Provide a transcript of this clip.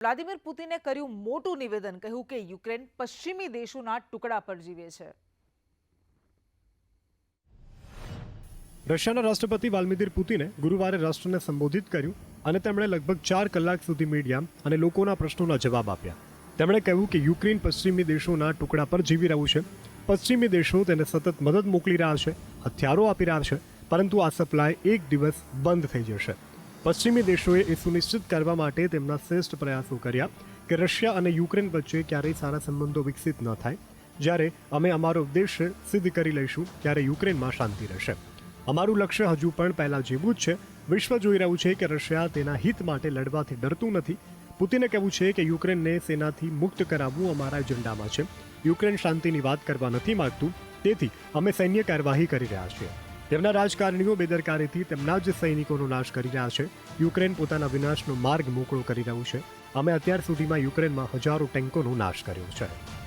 Vladimir પુતિને કર્યું મોટું નિવેદન, કહ્યું કે યુક્રેન પશ્ચિમી દેશોના ટુકડા પર જીવે છે. રશિયાના રાષ્ટ્રપતિ વ્લાદિમીર પુતિને ગુરુવારે રાષ્ટ્રને સંબોધિત કર્યું અને તેમણે લગભગ 4 કલાક સુધી મીડિયા અને લોકોના પ્રશ્નોના જવાબ આપ્યા. તેમણે કહ્યું કે યુક્રેન પશ્ચિમી દેશોના ટુકડા પર જીવી રહ્યું છે. પશ્ચિમી દેશો તેને સતત મદદ મોકલી રહ્યા છે, હથિયારો આપી રહ્યા છે, પરંતુ આ સપ્લાય એક દિવસ બંધ થઈ જશે. પશ્ચિમી દેશોએ એ સુનિશ્ચિત કરવા માટે તેમના શ્રેષ્ઠ પ્રયાસો કર્યા કે રશિયા અને યુક્રેન વચ્ચે ક્યારેય સારા સંબંધો વિકસિત ન થાય. જ્યારે અમે અમારો ઉદ્દેશ્ય સિદ્ધ કરી લઈશું ત્યારે યુક્રેનમાં શાંતિ રહેશે. અમારું લક્ષ્ય હજુ પણ પહેલા જેવું જ છે. વિશ્વ જોઈ રહ્યું છે કે રશિયા તેના હિત માટે લડવાથી ડરતું નથી. પુતિને કહેવું છે કે યુક્રેનને સેનાથી મુક્ત કરાવવું અમારા એજન્ડામાં છે. યુક્રેન શાંતિની વાત કરવા નથી માંગતું, તેથી અમે સૈન્ય કાર્યવાહી કરી રહ્યા છીએ. તેમના રાજકારણીઓ બેદરકારીથી તેમના જ સૈનિકોનો નાશ કરી રહ્યા છે. યુક્રેન પોતાના વિનાશનો માર્ગ મોકળો કરી રહ્યું છે. અમે અત્યાર સુધીમાં યુક્રેનમાં હજારો ટેન્કોનો નાશ કર્યો છે.